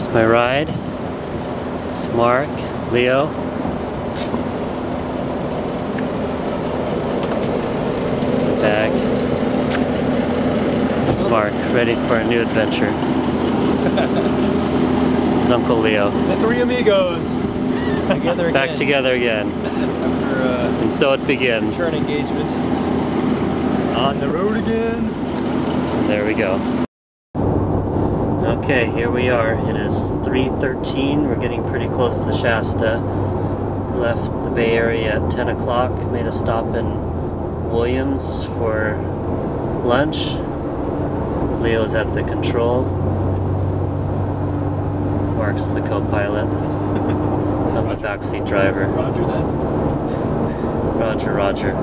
Here's my ride. It's Mark, Leo. Bag. Here's Mark, ready for a new adventure. Here's Uncle Leo. The three amigos. Together again. Back together again. After, and so it begins. Turn engagement. On the road again. And there we go. Okay, here we are. It is 3:13. We're getting pretty close to Shasta. Left the Bay Area at 10 o'clock. Made a stop in Williams for lunch. Leo's at the control. Mark's the co-pilot. I'm the backseat driver. Roger that. Roger, roger.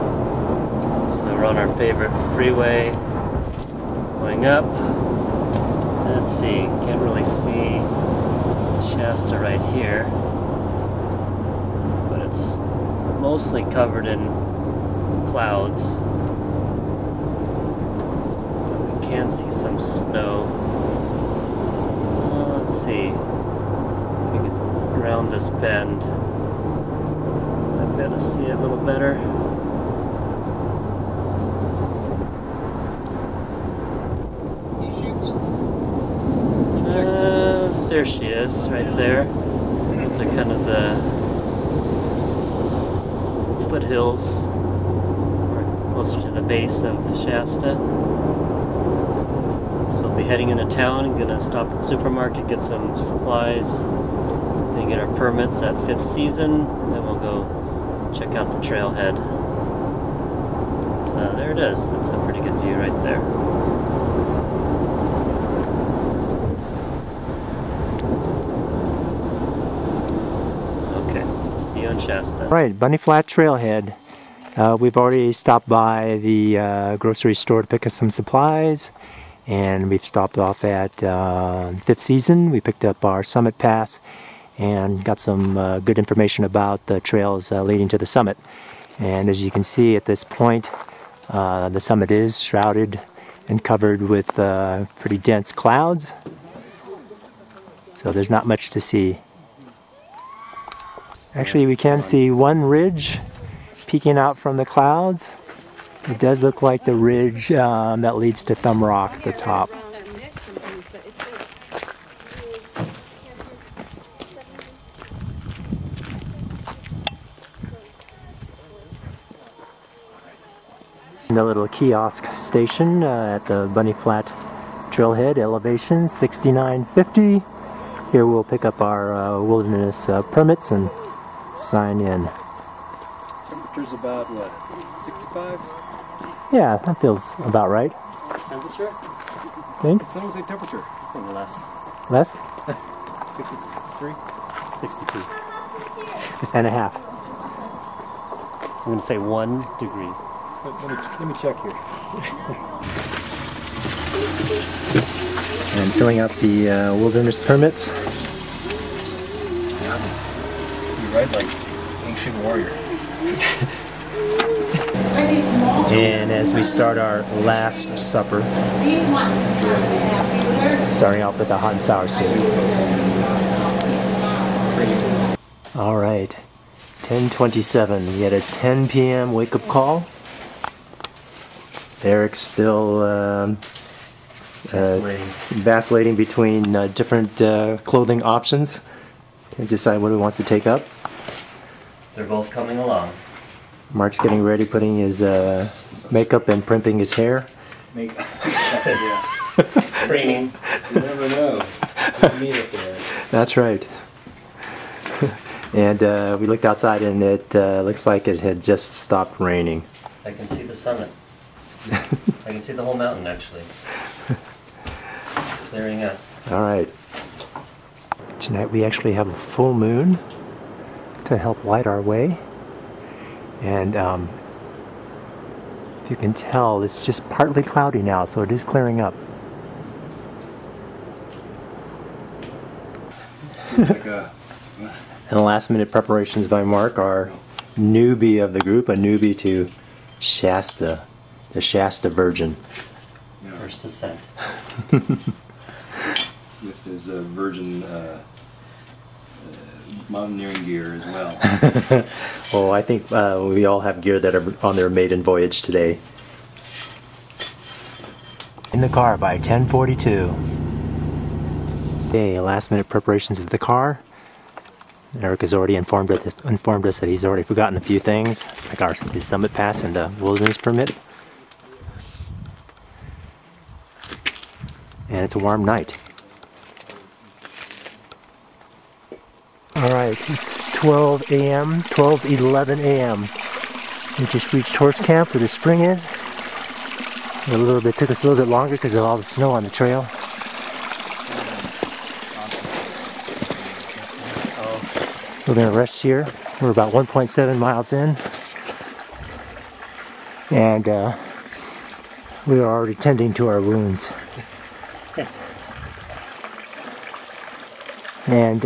So we're on our favorite freeway. Going up. Let's see, can't really see Shasta right here, but it's mostly covered in clouds. But we can see some snow. Let's see, if we get around this bend, I'd be able to see it a little better. There she is, right there. Those are kind of the foothills, or closer to the base of Shasta. So we'll be heading into town, gonna stop at the supermarket, get some supplies, then get our permits at 5th Season, then we'll go check out the trailhead. So there it is, that's a pretty good view right there. See you in Shasta. Right, Bunny Flat Trailhead. We've already stopped by the grocery store to pick up some supplies, and we've stopped off at 5th Season. We picked up our summit pass and got some good information about the trails leading to the summit. And as you can see at this point, the summit is shrouded and covered with pretty dense clouds, so there's not much to see. Actually, we can see one ridge peeking out from the clouds. It does look like the ridge that leads to Thumb Rock at the top. The little kiosk station at the Bunny Flat Trailhead, elevation 6950. Here we'll pick up our wilderness permits and sign in. Temperature's about what, 65? Yeah, that feels about right. Temperature? Think? Someone say temperature. Less. Less? 63? 62. And a half. I'm going to say 1 degree. Let me check here. And filling out the wilderness permits. You're right, like ancient warrior. And as we start our last supper, starting off with a hot and sour soup. All right, 10:27. We had a 10 p.m. wake-up call. Eric's still vacillating between different clothing options. Can't decide what he wants to take up. They're both coming along. Mark's getting ready, putting his makeup and primping his hair. Yeah. Creaming. You never know. Meet up there. That's right. And we looked outside and it looks like it had just stopped raining. I can see the summit. I can see the whole mountain actually. It's clearing up. All right. Tonight we actually have a full moon to help light our way. And if you can tell, it's just partly cloudy now, so it is clearing up. And last minute preparations by Mark, our newbie of the group, a newbie to Shasta, the Shasta Virgin. First ascent. with his Virgin mountaineering gear as well. Well, I think we all have gear that are on their maiden voyage today. In the car by 10:42. Okay, last minute preparations of the car. Eric has already informed us that he's already forgotten a few things, like his summit pass and the wilderness permit. And it's a warm night. Alright, it's 12 a.m., 12:11 a.m. We just reached horse camp where the spring is. Took us a little bit longer because of all the snow on the trail. We're going to rest here. We're about 1.7 miles in. And we are already tending to our wounds. And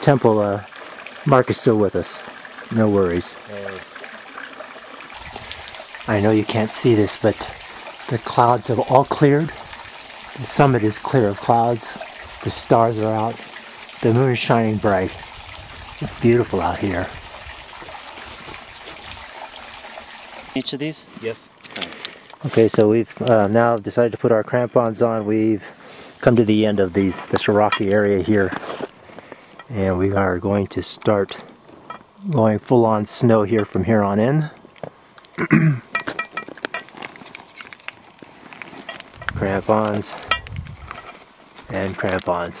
Temple, Mark is still with us. No worries. I know you can't see this, but the clouds have all cleared. The summit is clear of clouds. The stars are out. The moon is shining bright. It's beautiful out here. Each of these? Yes. Okay, so we've now decided to put our crampons on. We've come to the end of this rocky area here. And we are going to start going full on snow here from here on in. Crampons and crampons.